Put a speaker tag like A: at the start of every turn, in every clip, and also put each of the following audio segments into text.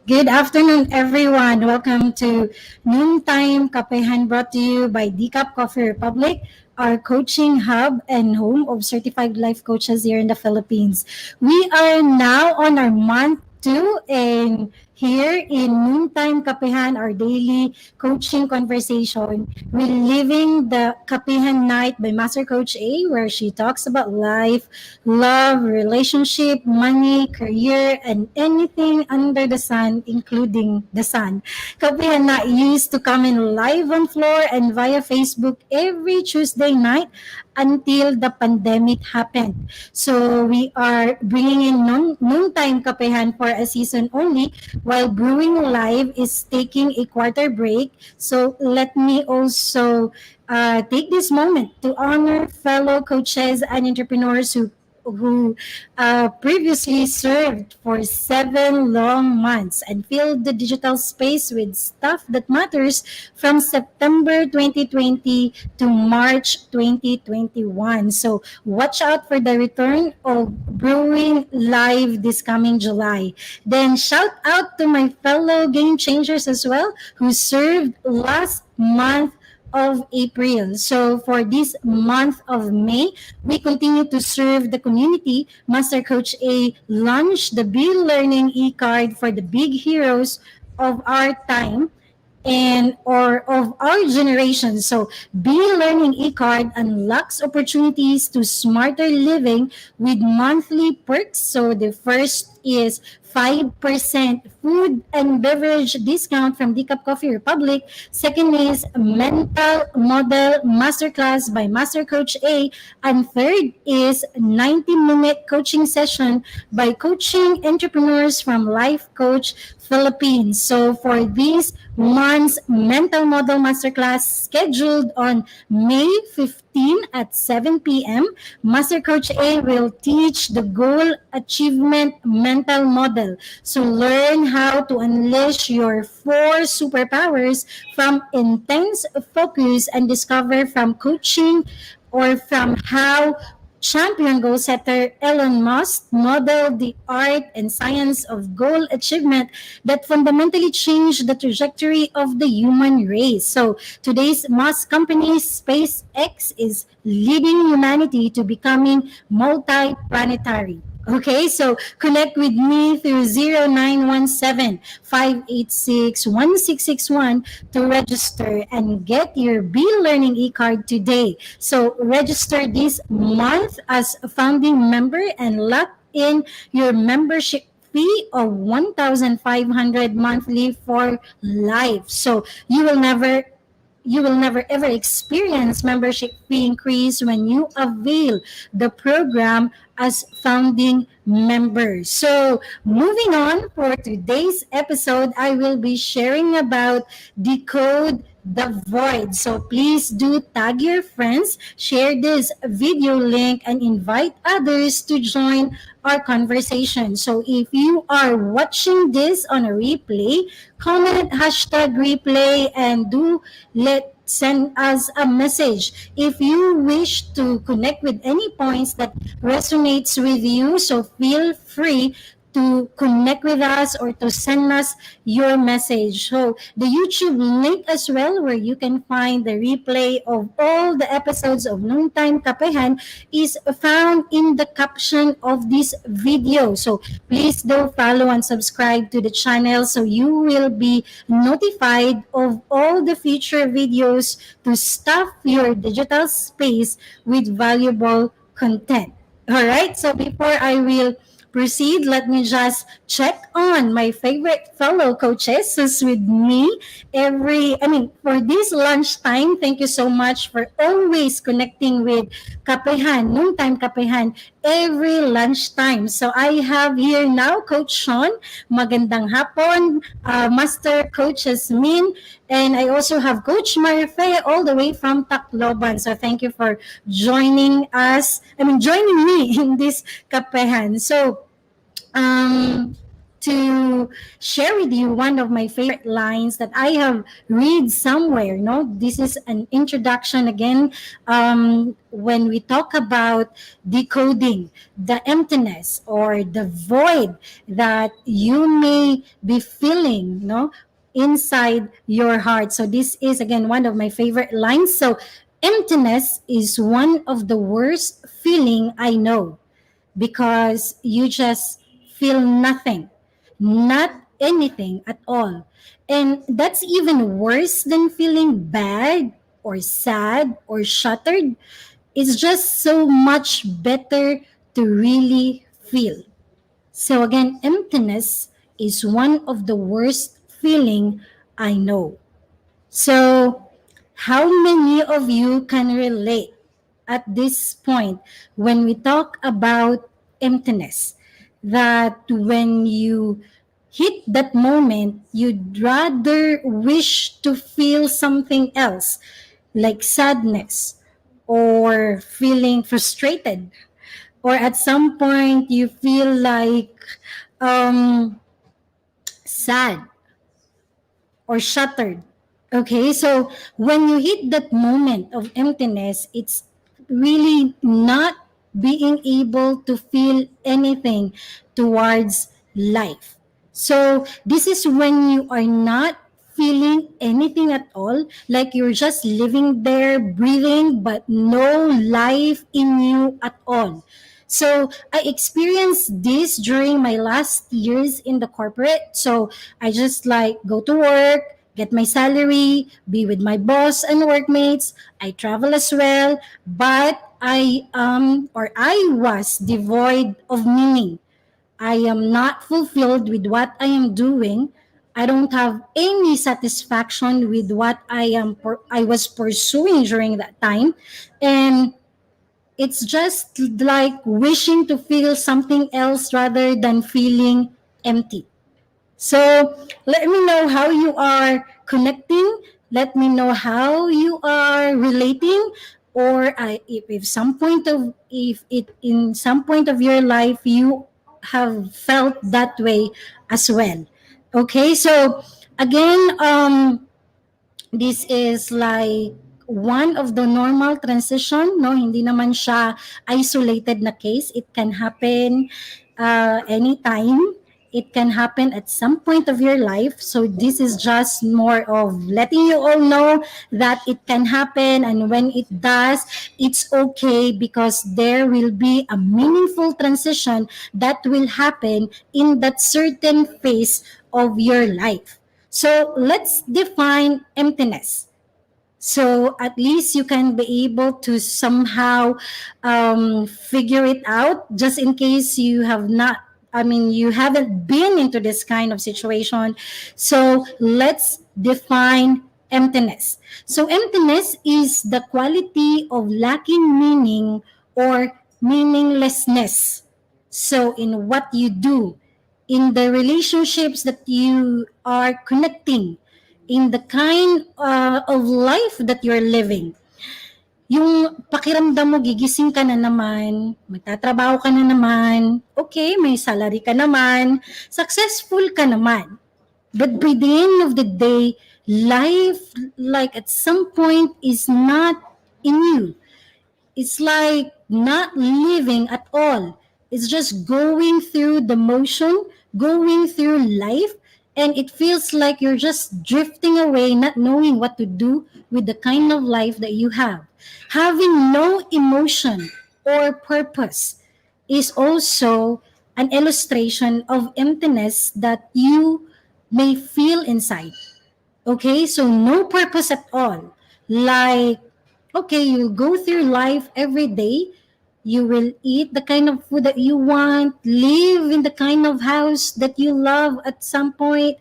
A: Good afternoon, everyone. Welcome to Noontime Kapehan, brought to you by Decap Coffee Republic, our coaching hub and home of certified life coaches here in the Philippines. We are now on our month 2, and here in Noontime Kapehan, our daily coaching conversation, reliving the Kapehan Night by Master Coach A, where she talks about life, love, relationship, money, career, and anything under the sun, including the sun. Kapihan na used to come in live on floor and via Facebook every Tuesday night until the pandemic happened. So we are bringing in noontime Kapehan for a season only, while Brewing Live is taking a quarter break. So let me also take this moment to honor fellow coaches and entrepreneurs who previously served for 7 long months and filled the digital space with stuff that matters from September 2020 to March 2021. So watch out for the return of Brewing Live this coming July. Then shout out to my fellow game changers as well who served last month of April. So for this month of May, we continue to serve the community. Master Coach A launched the Be Learning e-card for the big heroes of our time and or of our generation. So Be Learning e-card unlocks opportunities to smarter living with monthly perks. So the first is 5% food and beverage discount from Decap Coffee Republic. Second is Mental Model Masterclass by Master Coach A. And third is 90-minute coaching session by coaching entrepreneurs from Life Coach Philippines. So for this month's Mental Model Masterclass scheduled on May 15 at 7 p.m., Master Coach A will teach the goal achievement mental model. So learn how to unleash your 4 superpowers from intense focus and discover from coaching or from how champion goal setter Elon Musk modeled the art and science of goal achievement that fundamentally changed the trajectory of the human race. So today's Musk company, SpaceX, is leading humanity to becoming multi-planetary. Okay, so connect with me through 0917-586-1661 to register and get your Be Learning e-card today. So register this month as a founding member and lock in your membership fee of 1,500 monthly for life. So you will never ever experience membership fee increase when you avail the program as founding members. So moving on, for today's episode, I will be sharing about Decode the Void. So please do tag your friends, share this video link, and invite others to join our conversation. So if you are watching this on a replay, comment hashtag replay and do let send us a message if you wish to connect with any points that resonates with you. So feel free to connect with us or to send us your message. So the YouTube link as well, where you can find the replay of all the episodes of Noontime Kapehan, is found in the caption of this video. So please do follow and subscribe to the channel so you will be notified of all the future videos to stuff your digital space with valuable content. All right, so before I will proceed, let me just check on my favorite fellow coaches who's with me for this lunchtime. Thank you so much for always connecting with Kapehan, Noontime Kapehan, every lunchtime. So I have here now Coach Sean. Magandang hapon, Master Coach Jasmine, and I also have Coach Marife all the way from Tacloban. So thank you for joining me in this Kapehan. So, um, to share with you one of my favorite lines that I have read somewhere. No, this is an introduction again. When we talk about decoding the emptiness or the void that you may be feeling, no, inside your heart. So this is again one of my favorite lines. So emptiness is one of the worst feeling I know because you just feel nothing, not anything at all. And that's even worse than feeling bad or sad or shattered. It's just so much better to really feel. So again, emptiness is one of the worst feeling I know. So, how many of you can relate at this point when we talk about emptiness? That when you hit that moment, you'd rather wish to feel something else, like sadness or feeling frustrated, or at some point you feel like um, sad or shuttered. Okay, so when you hit that moment of emptiness, it's really not being able to feel anything towards life. So this is when you are not feeling anything at all, like you're just living there, breathing, but no life in you at all. So I experienced this during my last years in the corporate. So I just like go to work, get my salary, be with my boss and workmates. I travel as well, but I was devoid of meaning. I am not fulfilled with what I am doing. I don't have any satisfaction with what I was pursuing during that time, and it's just like wishing to feel something else rather than feeling empty. So let me know how you are connecting. Let me know how you are relating, or if some point of if it in some point of your life you have felt that way as well. Okay, so again, this is like one of the normal transition, no, hindi naman siya isolated na case. It can happen anytime. It can happen at some point of your life. So this is just more of letting you all know that it can happen, and when it does, it's okay because there will be a meaningful transition that will happen in that certain phase of your life. So let's define emptiness. So at least you can be able to somehow figure it out, just in case you have not, I mean, you haven't been into this kind of situation. So let's define emptiness. So emptiness is the quality of lacking meaning or meaninglessness. So in what you do, in the relationships that you are connecting, in the kind of life that you're living. Yung pakiramdam mo, gigising ka na naman, magtatrabaho ka na naman, okay, may salary ka naman, successful ka naman. But by the end of the day, life, like at some point, is not in you. It's like not living at all. It's just going through the motion, going through life, and it feels like you're just drifting away, not knowing what to do with the kind of life that you have. Having no emotion or purpose is also an illustration of emptiness that you may feel inside. Okay, so no purpose at all. Like, okay, you'll go through life every day. You will eat the kind of food that you want, live in the kind of house that you love at some point,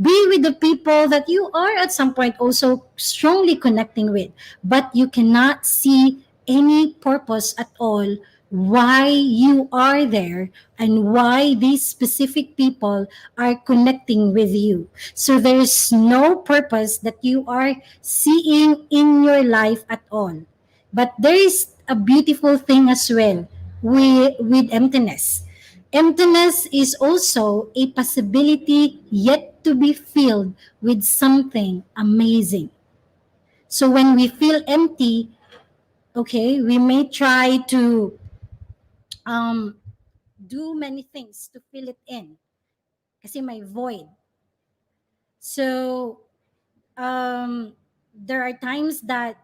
A: be with the people that you are at some point also strongly connecting with. But you cannot see any purpose at all why you are there and why these specific people are connecting with you. So there's no purpose that you are seeing in your life at all. But there is a beautiful thing as well with emptiness. Emptiness is also a possibility yet to be filled with something amazing. So when we feel empty, okay, we may try to um, do many things to fill it in kasi may void. So there are times that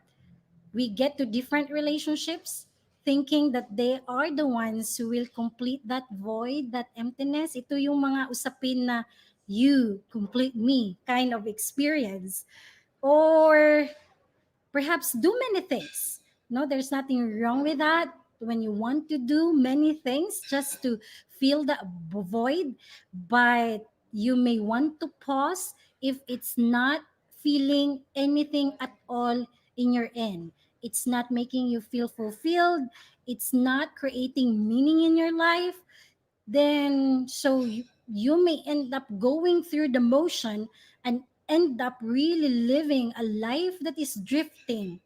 A: we get to different relationships thinking that they are the ones who will complete that void, that emptiness. Ito yung mga usapin na you complete me kind of experience. Or perhaps do many things. No, there's nothing wrong with that. When you want to do many things just to fill the void, but you may want to pause if it's not feeling anything at all in your end. It's not making you feel fulfilled. It's not creating meaning in your life. Then, so you may end up going through the motion and end up really living a life that is drifting,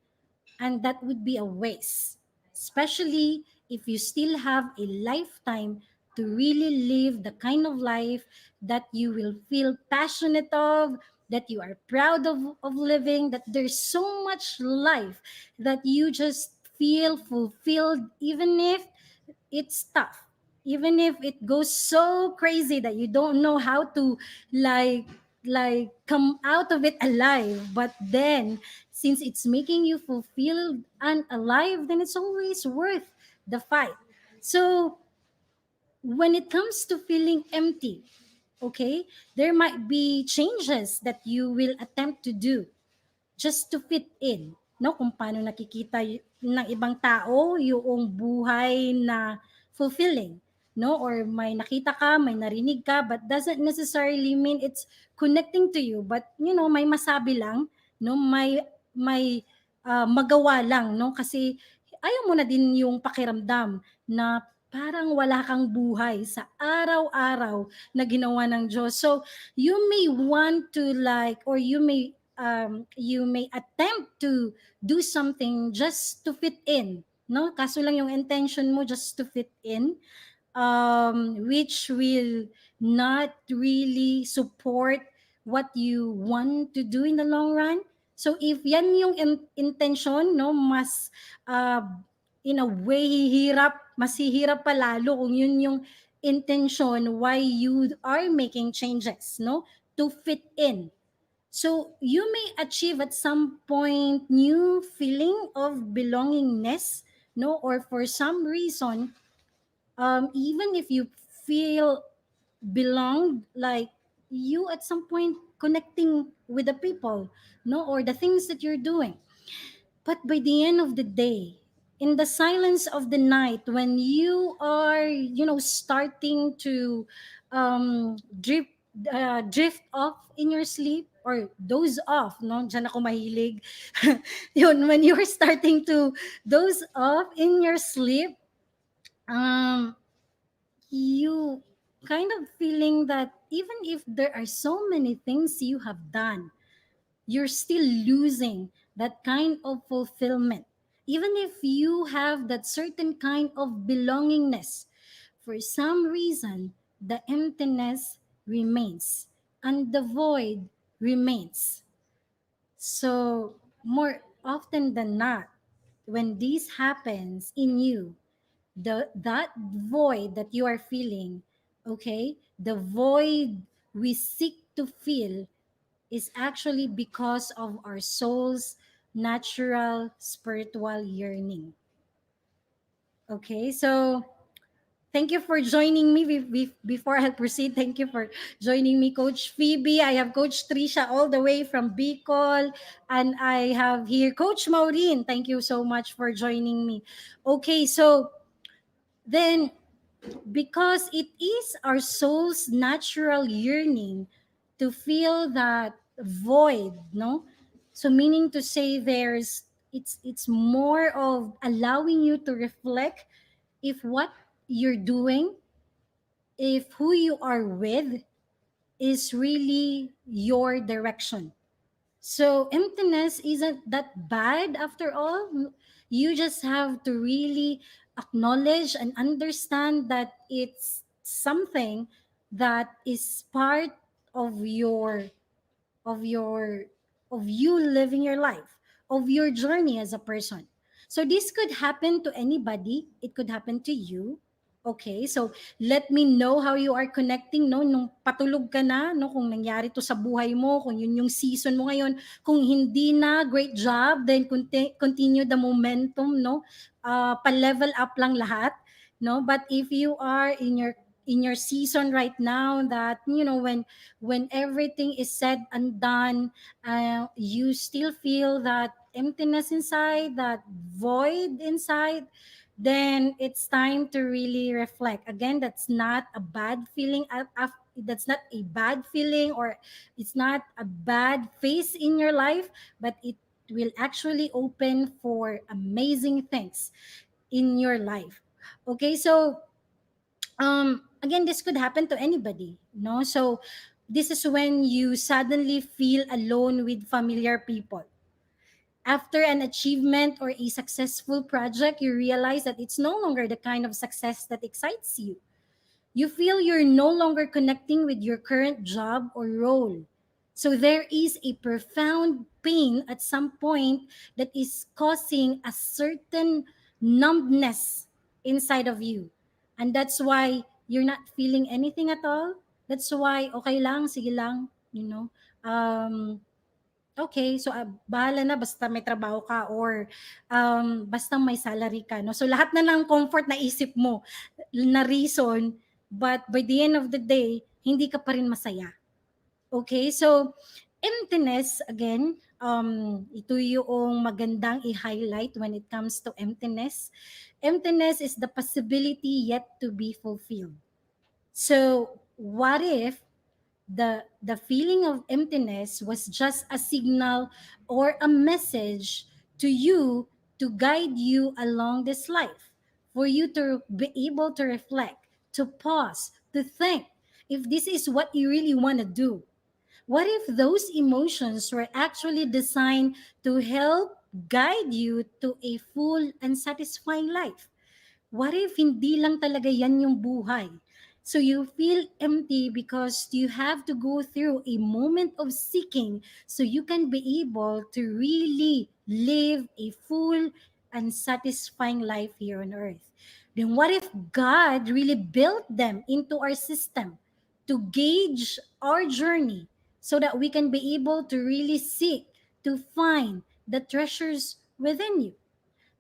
A: and that would be a waste, especially if you still have a lifetime to really live the kind of life that you will feel passionate of, that you are proud of living, that there's so much life that you just feel fulfilled, even if it's tough, even if it goes so crazy that you don't know how to like come out of it alive. But then since it's making you fulfilled and alive, then it's always worth the fight. So when it comes to feeling empty, okay, there might be changes that you will attempt to do just to fit in, no? Kung paano nakikita ng ibang tao yung buhay na fulfilling, no? Or may nakita ka, may narinig ka, but doesn't necessarily mean it's connecting to you. But, may masabi lang, no? May magawa lang, no? Kasi ayaw mo na din yung pakiramdam na parang wala kang buhay sa araw-araw na ginawa ng Diyos. So, you may want to or you may attempt to do something just to fit in, no? Kaso lang yung intention mo just to fit in, which will not really support what you want to do in the long run. So if yan yung intention, no, mas uh, in a way mas hihirap pa lalo kung yun yung intention why you are making changes, no, to fit in. So you may achieve at some point new feeling of belongingness, no, or for some reason, even if you feel belonged, like you at some point connecting with the people, no, or the things that you're doing. But by the end of the day, in the silence of the night, when you are, starting to drift off in your sleep or doze off, no? Diyan ako mahilig. Yun, when you're starting to doze off in your sleep, um, you kind of feeling that even if there are so many things you have done, you're still losing that kind of fulfillment. Even if you have that certain kind of belongingness, for some reason, the emptiness remains and the void remains. So, more often than not, when this happens in you, that void that you are feeling, okay, the void we seek to fill is actually because of our soul's natural spiritual yearning. Okay, so thank you for joining me. Before I proceed, thank you for joining me, Coach Phoebe. I have Coach Trisha all the way from Bicol, and I have here Coach Maureen. Thank you so much for joining me. Okay, so then because it is our soul's natural yearning to feel that void, no, so meaning to say it's more of allowing you to reflect if what you're doing, if who you are with is really your direction. So emptiness isn't that bad after all. You just have to really acknowledge and understand that it's something that is part of of your of you living your life, of your journey as a person. So this could happen to anybody, it could happen to you. Okay, so let me know how you are connecting, no, nung patulog ka na, no, kung nangyari to sa buhay mo, kung yun yung season mo ngayon. Kung hindi na, great job, then continue the momentum, no. Pa-level up lang lahat, no. But if you are in your season right now, that you know, when everything is said and done, you still feel that emptiness inside, that void inside, then it's time to really reflect. Again, that's not a bad feeling. That's not a bad feeling, or it's not a bad phase in your life, but it will actually open for amazing things in your life. Okay, so again, this could happen to anybody, no. So this is when you suddenly feel alone with familiar people. After an achievement or a successful project, you realize that it's no longer the kind of success that excites you. You feel you're no longer connecting with your current job or role. So there is a profound pain at some point that is causing a certain numbness inside of you. And that's why you're not feeling anything at all. That's why, okay lang, sige lang, you know. Okay, so bahala na basta may trabaho ka, or basta may salary ka, no? So lahat na ng comfort na isip mo na reason, but by the end of the day, hindi ka pa rin masaya. Okay, so emptiness, again, ito yung magandang i-highlight when it comes to emptiness. Emptiness is the possibility yet to be fulfilled. So what if the feeling of emptiness was just a signal or a message to you, to guide you along this life, for you to be able to reflect, to pause, to think if this is what you really want to do. What if those emotions were actually designed to help guide you to a full and satisfying life? What if hindi lang talaga yan yung buhay? So you feel empty because you have to go through a moment of seeking so you can be able to really live a full and satisfying life here on earth. Then what if God really built them into our system to gauge our journey so that we can be able to really seek to find the treasures within you?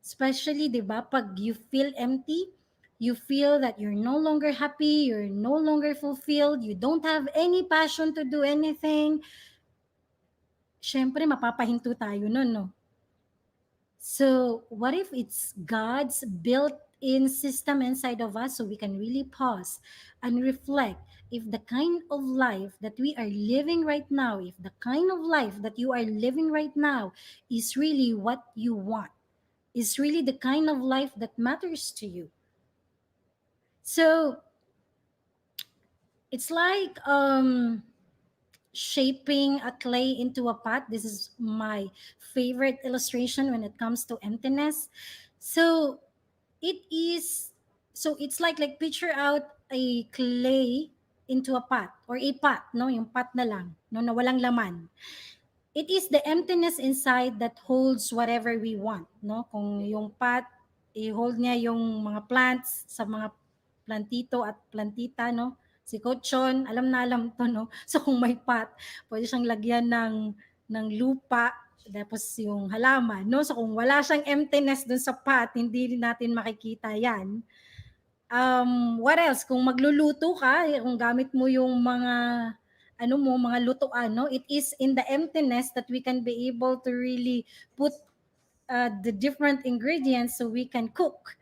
A: Especially, di ba, pag you feel empty, you feel that you're no longer happy, you're no longer fulfilled, you don't have any passion to do anything, syempre mapapahinto tayo nun, no? So, what if it's God's built-in system inside of us so we can really pause and reflect if the kind of life that we are living right now, if the kind of life that you are living right now is really what you want, is really the kind of life that matters to you. So it's like shaping a clay into a pot. This is my favorite illustration when it comes to emptiness. So it is, so it's like picture out a clay into a pot, or a pot, no, yung pot na lang, no, na walang laman. It is the emptiness inside that holds whatever we want, no? Kung yung pot, i-hold niya yung mga plants sa mga plantito at plantita, no? Si Coachon, alam na alam to, no? So kung may pot, pwede siyang lagyan ng lupa, tapos yung halaman, no? So kung wala siyang emptiness dun sa pot, hindi natin makikita yan. What else? Kung magluluto ka, kung gamit mo yung mga ano mo, mga lutuan, no? It is in the emptiness that we can be able to really put the different ingredients so we can cook,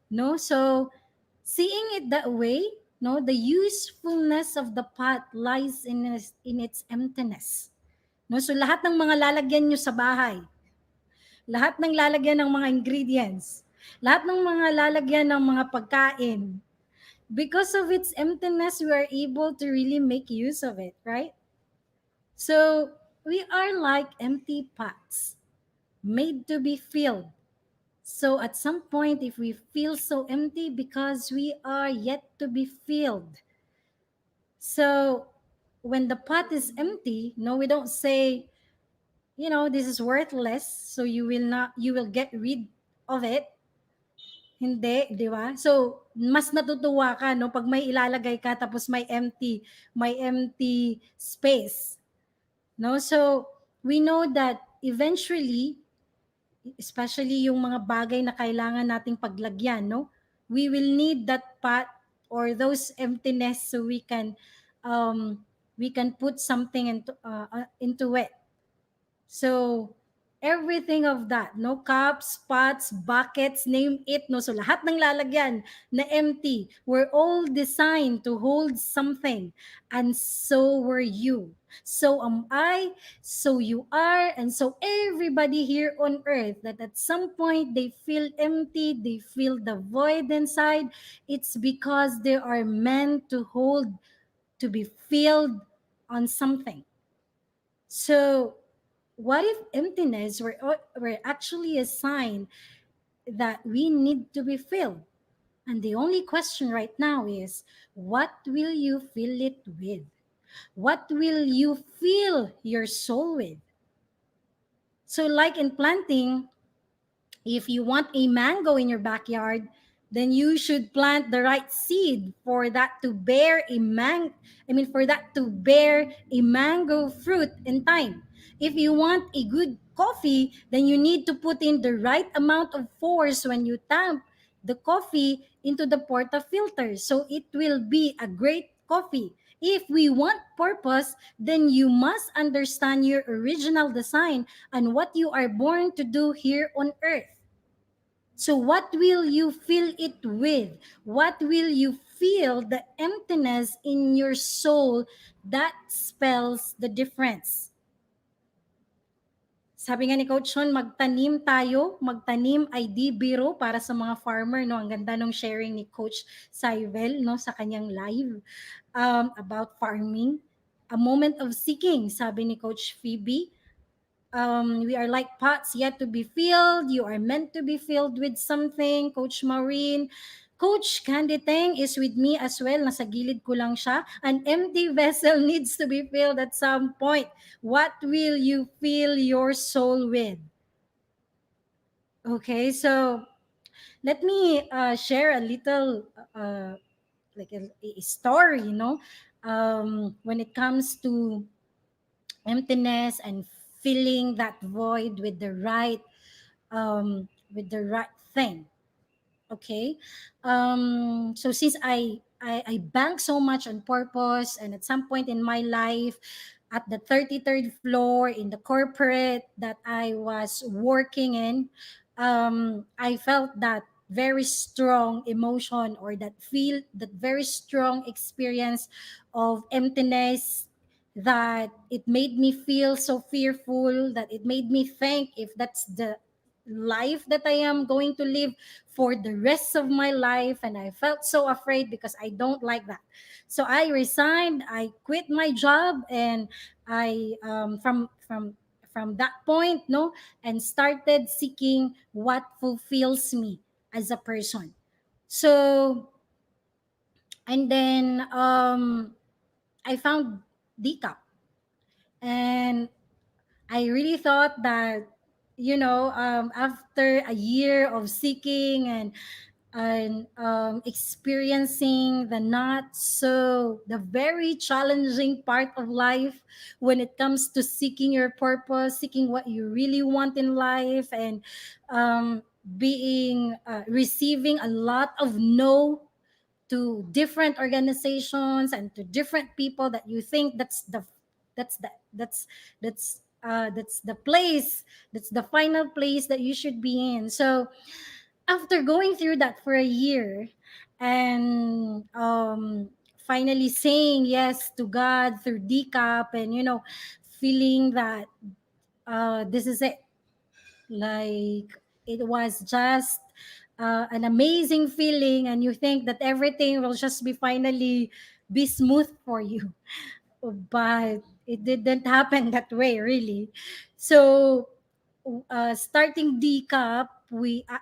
A: no? So seeing it that way, no, the usefulness of the pot lies in its emptiness. No, so lahat ng mga lalagyan nyo sa bahay, lahat ng lalagyan ng mga ingredients, lahat ng mga lalagyan ng mga pagkain, because of its emptiness, we are able to really make use of it, right? So we are like empty pots made to be filled. So at some point, if we feel so empty because we are yet to be filled, So when the pot is empty, no, we don't say, this is worthless, so you will get rid of it. Hindi, di ba? So, mas natutuwa ka, no, pag may ilalagay ka tapos may empty space. No? So, we know that eventually, especially yung mga bagay na kailangan nating paglagyan, no? We will need that pot or those emptiness so we can put something into it. So, everything of that, no, cups, pots, buckets, name it, no. So lahat ng lalagyan na empty were all designed to hold something, and so were you. So am I, so you are, and so everybody here on earth that at some point they feel empty, they feel the void inside. It's because they are meant to hold, to be filled on something. So what if emptiness were actually a sign that we need to be filled? And the only question right now is, what will you fill it with? What will you fill your soul with? So, like in planting, if you want a mango in your backyard, then you should plant the right seed for that to bear for that to bear a mango fruit in time. If you want a good coffee, then you need to put in the right amount of force when you tap the coffee into the portafilter, so it will be a great coffee. If we want purpose, then you must understand your original design and what you are born to do here on earth. So, what will you fill it with? What will you feel the emptiness in your soul that spells the difference? Sabi nga ni Coach Sean, magtanim tayo. Magtanim ay di biro para sa mga farmer. No? Ang ganda nung sharing ni Coach Saivel, no? Sa kanyang live about farming. A moment of seeking, sabi ni Coach Phoebe. We are like pots yet to be filled. You are meant to be filled with something. Coach Maureen. Coach Candy Tang is with me as well. Nasa gilid ko lang siya. An empty vessel needs to be filled at some point. What will you fill your soul with? Okay, so let me share a little like a story, when it comes to emptiness and filling that void with the right thing. Okay, so since I bank so much on purpose, and at some point in my life, at the 33rd floor in the corporate that I was working in, I felt that very strong emotion, or that very strong experience of emptiness, that it made me feel so fearful, that it made me think if that's the life that I am going to live for the rest of my life. And I felt so afraid because I don't like that. So I resigned, I quit my job, and I from that point, no, and started seeking what fulfills me as a person. So, and then I found Decap, and I really thought that, after a year of seeking and experiencing the very challenging part of life when it comes to seeking your purpose, seeking what you really want in life, and being receiving a lot of no to different organizations and to different people that you think that's the that's the place, that's the final place that you should be in. So after going through that for a year, and finally saying yes to God through decap, and feeling that this is it, like it was just an amazing feeling, and you think that everything will just be finally be smooth for you, but it didn't happen that way, really. So starting Decap,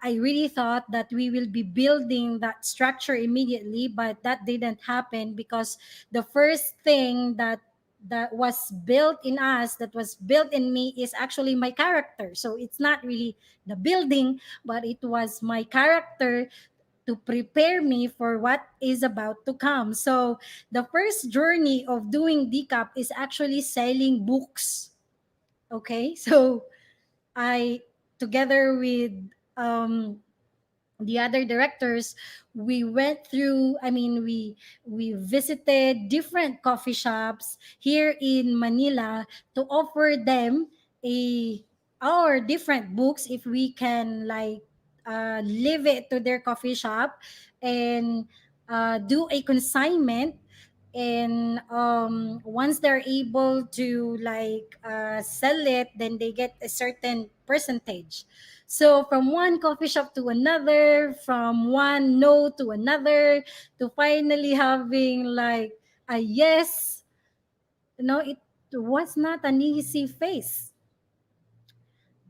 A: I really thought that we will be building that structure immediately, but that didn't happen because the first thing that was built in us, that was built in me, is actually my character. So it's not really the building, but it was my character to prepare me for what is about to come. So the first journey of doing Decap is actually selling books. Okay, so I, together with um, the other directors, we went through. I mean, we visited different coffee shops here in Manila to offer them a our different books if we can like leave it to their coffee shop and do a consignment, and once they're able to like sell it, then they get a certain percentage. So from one coffee shop to another, from one no to another, to finally having like a yes. It was not an easy phase,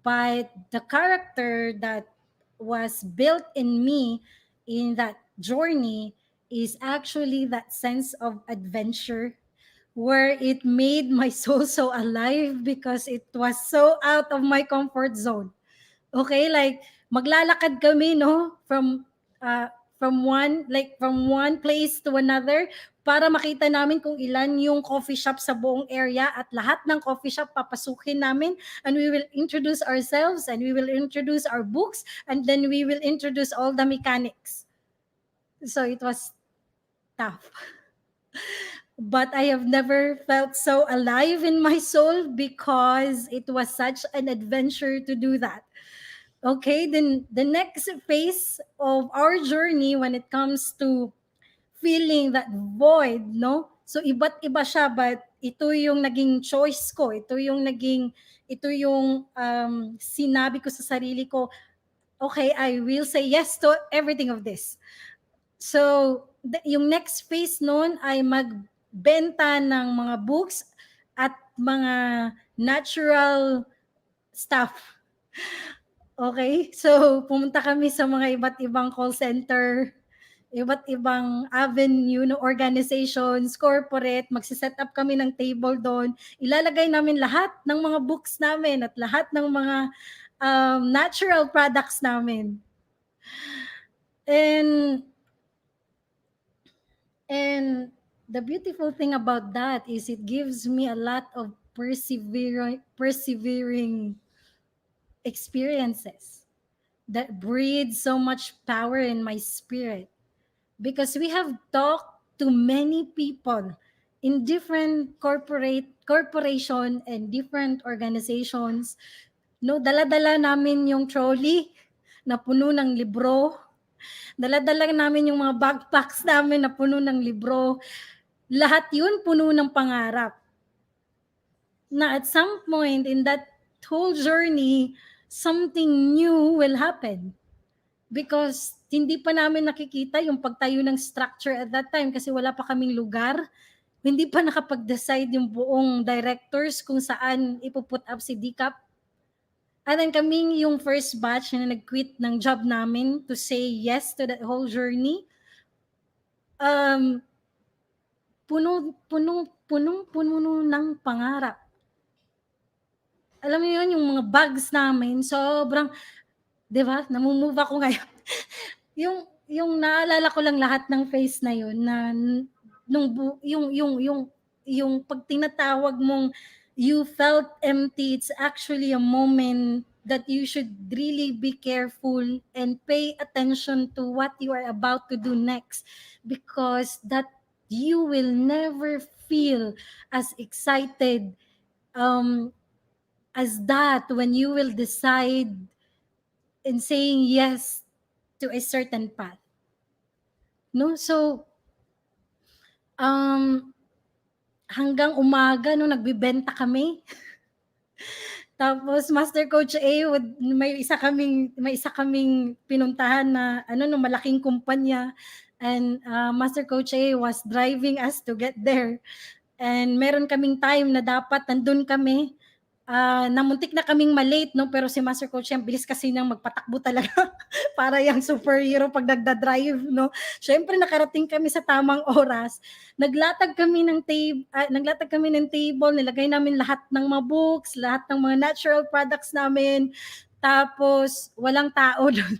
A: but the character that was built in me in that journey is actually that sense of adventure, where it made my soul so alive because it was so out of my comfort zone. Okay, like maglalakad kami, no, uh, from one place to another para makita namin kung ilan yung coffee shop sa buong area, at lahat ng coffee shop papasukin namin, and we will introduce ourselves, and we will introduce our books, and then we will introduce all the mechanics. So it was tough. But I have never felt so alive in my soul because it was such an adventure to do that. Okay, then the next phase of our journey when it comes to feeling that void, no? So iba't iba siya, but ito yung naging choice ko. Ito yung sinabi ko sa sarili ko, okay, I will say yes to everything of this. So yung next phase noon ay magbenta ng mga books at mga natural stuff. Okay, so pumunta kami sa mga iba't ibang call center, iba't ibang avenue ng organizations, corporate, magse-set up kami ng table doon. Ilalagay namin lahat ng mga books namin at lahat ng mga natural products namin. And the beautiful thing about that is it gives me a lot of persevering experiences that breathe so much power in my spirit, because we have talked to many people in different corporation and different organizations. No, dala-dala namin yung trolley na puno ng libro. Dala-dala namin yung mga backpacks namin na puno ng libro. Lahat yun puno ng pangarap. Na at some point in that whole journey, something new will happen. Because hindi pa namin nakikita yung pagtayo ng structure at that time kasi wala pa kaming lugar. Hindi pa nakapag-decide yung buong directors kung saan ipuput up si Decap. And then kaming yung first batch na nag-quit ng job namin to say yes to that whole journey. Puno ng pangarap. Alam mo yun, yung mga bags namin, sobrang, di ba, namumove ako ngayon. yung naalala ko lang lahat ng face na yun, na yung pag tinatawag mong you felt empty, it's actually a moment that you should really be careful and pay attention to what you are about to do next, because that you will never feel as excited as that when you will decide in saying yes to a certain path. No? So, hanggang umaga, no, nagbibenta kami. Tapos Master Coach A, may isa kaming pinuntahan na no, malaking kumpanya, and Master Coach A was driving us to get there. And meron kaming time na dapat nandun kami namuntik na kaming malate, no? Pero si Master Coach, yung bilis kasi niyang magpatakbo talaga para yung superhero pag nagda-drive, no? Syempre, nakarating kami sa tamang oras. Naglatag kami ng table, nilagay namin lahat ng mga books, lahat ng mga natural products namin. Tapos, walang tao doon.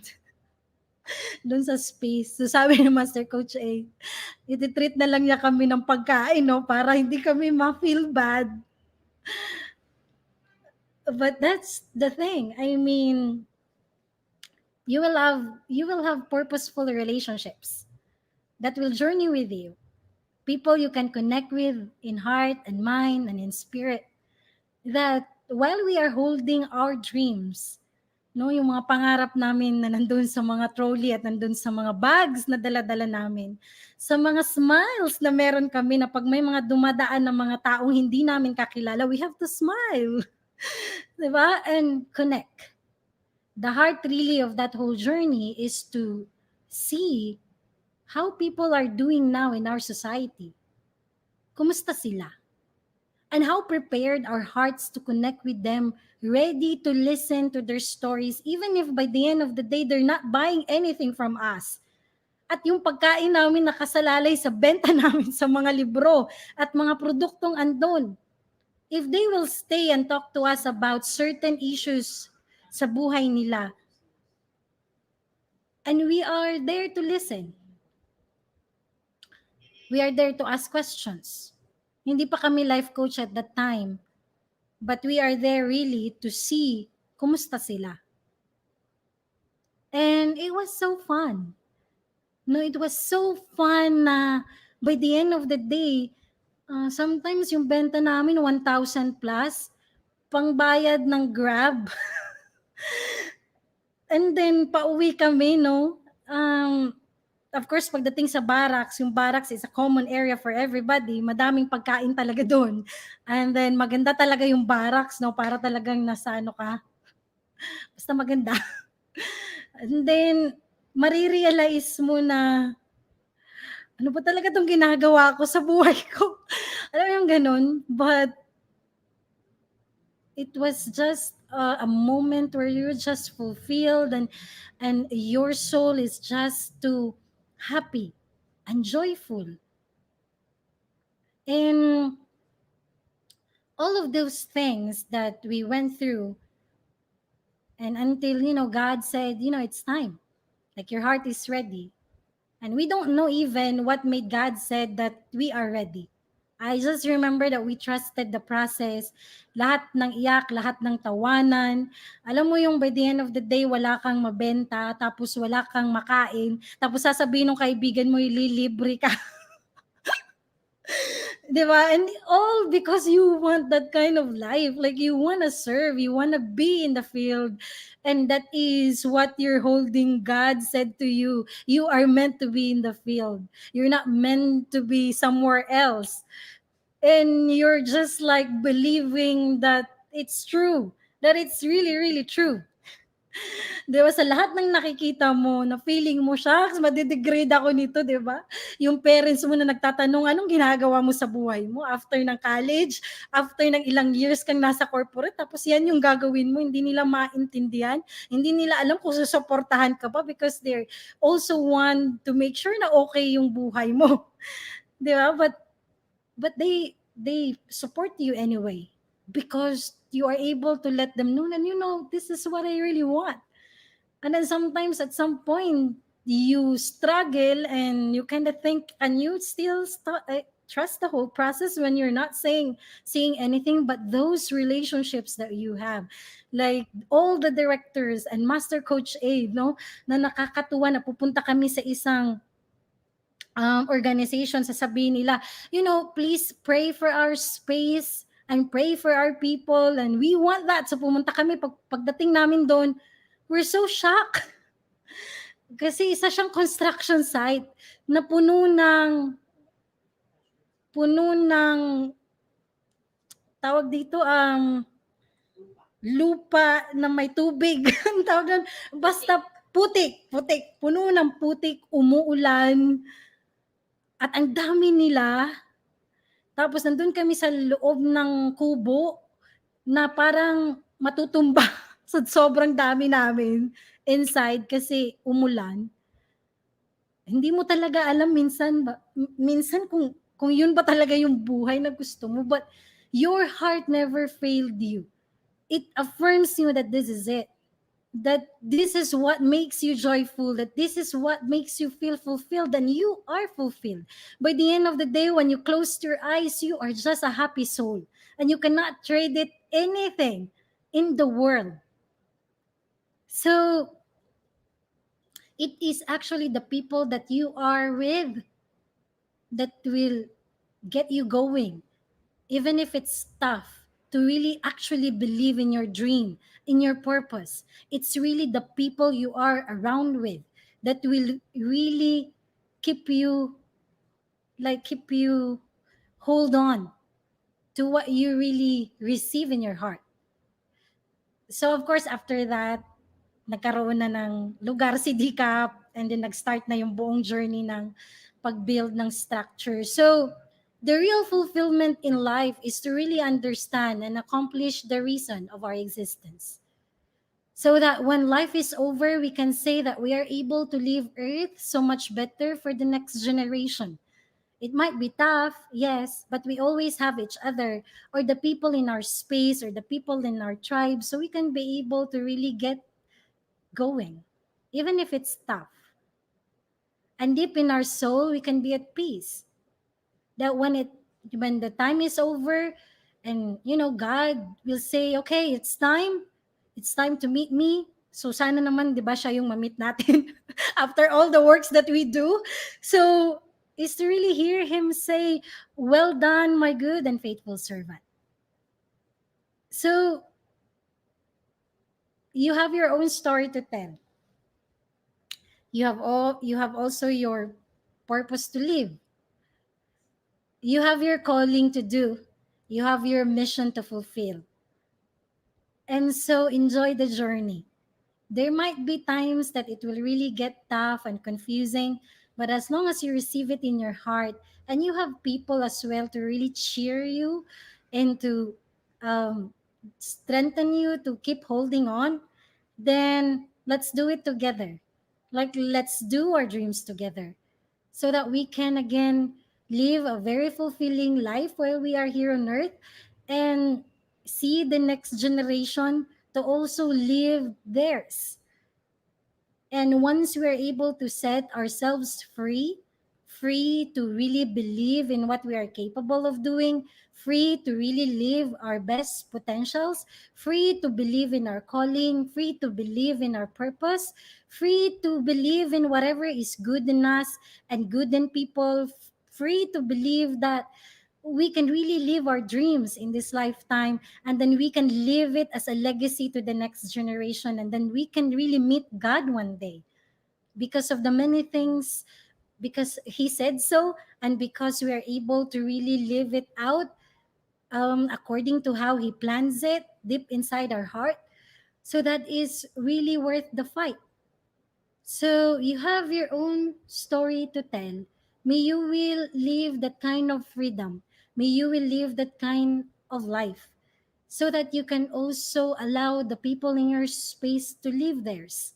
A: Doon sa space. So sabi ni Master Coach ititreat na lang niya kami ng pagkain, no? Para hindi kami ma-feel bad. But that's the thing. I mean, you will have purposeful relationships that will journey with you. People you can connect with in heart and mind and in spirit. That while we are holding our dreams, no, yung mga pangarap namin na nandun sa mga trolley at nandun sa mga bags na dala-dala namin, sa mga smiles na meron kami na pag may mga dumadaan na mga taong hindi namin kakilala, we have to smile. Diba? And connect. The heart really of that whole journey is to see how people are doing now in our society. Kumusta sila? And how prepared our hearts to connect with them, ready to listen to their stories, even if by the end of the day, they're not buying anything from us. At yung pagkain namin nakasalalay sa benta namin sa mga libro at mga produktong andon. If they will stay and talk to us about certain issues sa buhay nila, and we are there to listen. We are there to ask questions. Hindi pa kami life coach at that time, but we are there really to see kumusta sila. And it was so fun. No, it was so fun na by the end of the day, sometimes yung benta namin 1,000 plus, pangbayad ng Grab. And then pauwi kami, no? Of course, pagdating sa barracks, yung barracks is a common area for everybody. Madaming pagkain talaga doon. And then maganda talaga yung barracks, no? Para talagang nasa ano ka. Basta maganda. And then marirealize mo na ano ba talaga tong ginagawa ko sa buhay ko? Alam mo yung ganun? But it was just a moment where you're just fulfilled and your soul is just too happy and joyful. And all of those things that we went through, and until God said, it's time, like your heart is ready. And we don't know even what made God said that we are ready. I just remember that we trusted the process. Lahat ng iyak, lahat ng tawanan. Alam mo yung by the end of the day, wala kang mabenta, tapos wala kang makain, tapos sasabihin ng kaibigan mo, ililibre ka. Diba? And all because you want that kind of life. Like you want to serve, you want to be in the field. And that is what you're holding. God said to you, you are meant to be in the field. You're not meant to be somewhere else. And you're just like believing that it's true, that it's really, really true. Di ba, sa lahat ng nakikita mo, na feeling mo, shucks, madidegrade ako nito, di ba? Yung parents mo na nagtatanong, anong ginagawa mo sa buhay mo after ng college, after ng ilang years kang nasa corporate, tapos yan yung gagawin mo, hindi nila maintindihan, hindi nila alam kung susuportahan ka pa because they also want to make sure na okay yung buhay mo. Di ba? But they support you anyway because you are able to let them know, and this is what I really want. And then sometimes at some point you struggle and you kind of think, and you still trust the whole process when you're not seeing anything, but those relationships that you have, like all the directors and Master Coach A, no, na nakakatuwa na pupunta kami sa isang organization, sasabihin nila, please pray for our space and pray for our people, and we want that. So pumunta kami, pagdating namin doon, we're so shocked. Kasi isa siyang construction site na puno ng tawag dito, lupa na may tubig. Ang tawag doon, basta putik, puno ng putik, umuulan, at ang dami nila. Tapos nandun kami sa loob ng kubo, na parang matutumba sa sobrang dami namin inside kasi umulan. Hindi mo talaga alam minsan kung yun ba talaga yung buhay na gusto mo, but your heart never failed you. It affirms you that this is it, that this is what makes you joyful, that this is what makes you feel fulfilled, and you are fulfilled. By the end of the day, when you close your eyes, you are just a happy soul, and you cannot trade it anything in the world. So it is actually the people that you are with that will get you going, even if it's tough to really actually believe in your dream, in your purpose. It's really the people you are around with that will really keep you, keep you hold on to what you really receive in your heart. So of course after that, nagkaroon na ng lugar si Decap, and then nag-start na yung buong journey ng pag-build ng structure. So, the real fulfillment in life is to really understand and accomplish the reason of our existence. So that when life is over, we can say that we are able to leave Earth so much better for the next generation. It might be tough, yes, but we always have each other or the people in our space or the people in our tribe, so we can be able to really get going, even if it's tough. And deep in our soul, we can be at peace. That when the time is over, and God will say, okay, it's time to meet me. So sana naman, di ba, siya yung ma-meet natin after all the works that we do. So is to really hear him say, well done, my good and faithful servant. So you have your own story to tell. You have also your purpose to live. You have your calling to do. You have your mission to fulfill. And so enjoy the journey. There might be times that it will really get tough and confusing, but as long as you receive it in your heart and you have people as well to really cheer you and to um, strengthen you to keep holding on, then let's do it together. Let's do our dreams together so that we can again live a very fulfilling life while we are here on earth, and see the next generation to also live theirs. And once we're able to set ourselves free, free to really believe in what we are capable of doing, free to really live our best potentials, free to believe in our calling, free to believe in our purpose, free to believe in whatever is good in us and good in people, free to believe that we can really live our dreams in this lifetime, and then we can live it as a legacy to the next generation, and then we can really meet God one day because of the many things, because he said so, and because we are able to really live it out according to how he plans it deep inside our heart. So that is really worth the fight. So you have your own story to tell. May you will live that kind of freedom. May you will live that kind of life, so that you can also allow the people in your space to live theirs,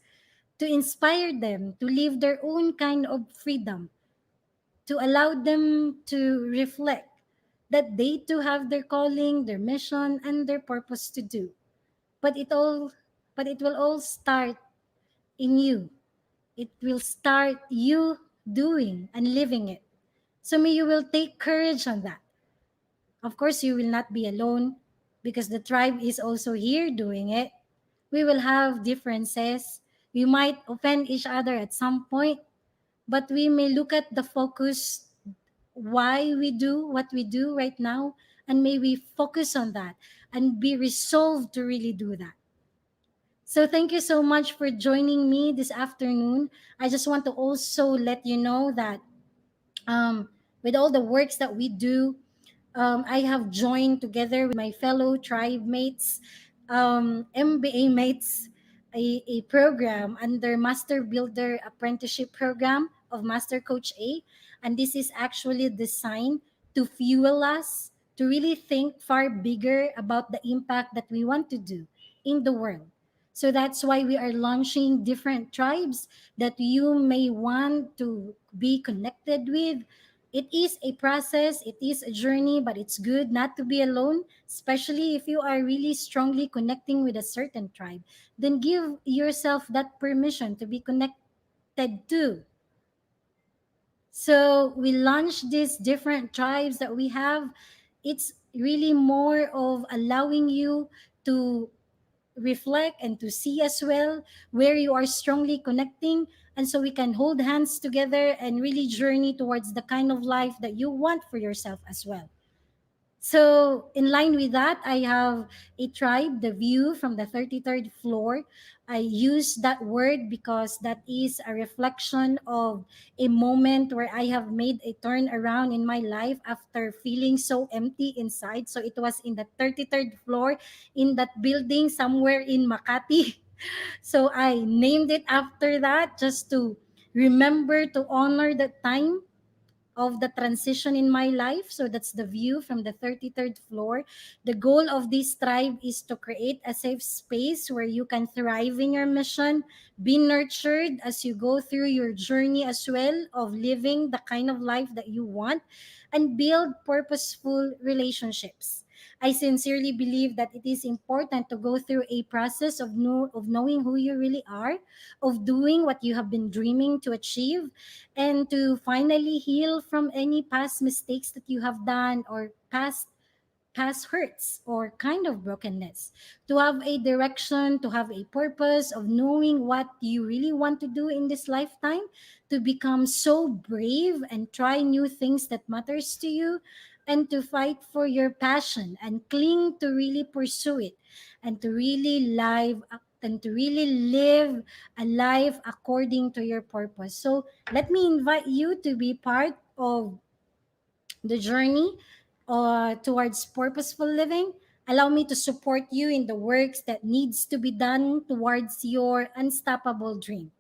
A: to inspire them to live their own kind of freedom, to allow them to reflect that they too have their calling, their mission, and their purpose to do. But it will all start in you. It will start you doing and living it. So may you will take courage on that. Of course, you will not be alone because the tribe is also here doing it. We will have differences. We might offend each other at some point, but we may look at the focus why we do what we do right now, and may we focus on that and be resolved to really do that. So thank you so much for joining me this afternoon. I just want to also let you know that with all the works that we do, I have joined together with my fellow tribe mates, MBA mates, a program under Master Builder Apprenticeship Program of Master Coach A. And this is actually designed to fuel us to really think far bigger about the impact that we want to do in the world. So that's why we are launching different tribes that you may want to be connected with. It is a process, it is a journey, but it's good not to be alone, especially if you are really strongly connecting with a certain tribe. Then give yourself that permission to be connected to. So we launched these different tribes that we have. It's really more of allowing you to reflect and to see as well where you are strongly connecting, and so we can hold hands together and really journey towards the kind of life that you want for yourself as well. So, in line with that, I have a tribe, the view from the 33rd floor. I use that word because that is a reflection of a moment where I have made a turn around in my life after feeling so empty inside. So, it was in the 33rd floor in that building somewhere in Makati. So, I named it after that just to remember to honor that time of the transition in my life. So that's the view from the 33rd floor. The goal of this tribe is to create a safe space where you can thrive in your mission, be nurtured as you go through your journey as well of living the kind of life that you want, and build purposeful relationships. I sincerely believe that it is important to go through a process of knowing who you really are, of doing what you have been dreaming to achieve, and to finally heal from any past mistakes that you have done, or past hurts or kind of brokenness, to have a direction, to have a purpose of knowing what you really want to do in this lifetime, to become so brave and try new things that matters to you, and to fight for your passion and cling to really pursue it, and to really live a life according to your purpose. So let me invite you to be part of the journey towards purposeful living. Allow me to support you in the works that needs to be done towards your unstoppable dream.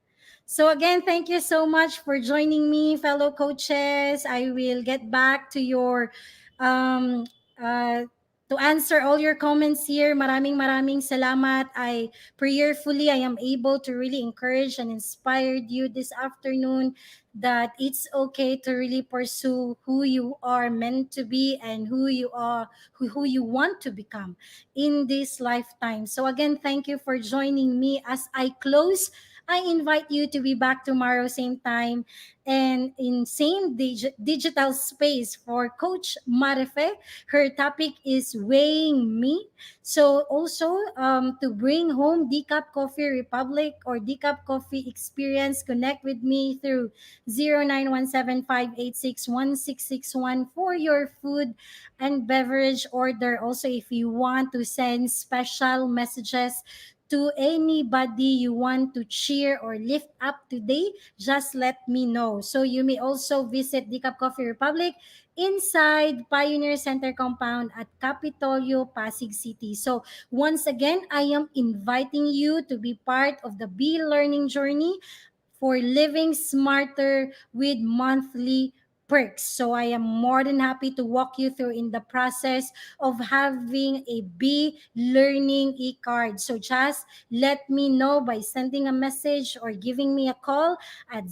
A: So again, thank you so much for joining me, fellow coaches. I will get back to your um, uh, to answer all your comments here. Maraming salamat. I prayerfully I am able to really encourage and inspire you this afternoon that it's okay to really pursue who you are meant to be and who you want to become in this lifetime. So again, thank you for joining me. As I close, I invite you to be back tomorrow, same time, and in same digital space for Coach Marife. Her topic is weighing me. So also to bring home Decap Coffee Republic or Decap Coffee Experience, connect with me through 0917-586-1661 for your food and beverage order. Also, if you want to send special messages to anybody you want to cheer or lift up today, just let me know. So you may also visit Decap Coffee Republic inside Pioneer Center compound at Capitolio, Pasig City. So once again, I am inviting you to be part of the Be Learning journey for living smarter with monthly perks. So I am more than happy to walk you through in the process of having a B learning e-card. So just let me know by sending a message or giving me a call at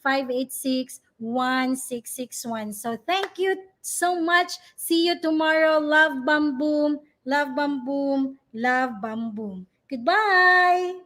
A: 0917-586-1661. So thank you so much. See you tomorrow. Love Bam Boom. Love Bam Boom. Love Bam Boom. Goodbye.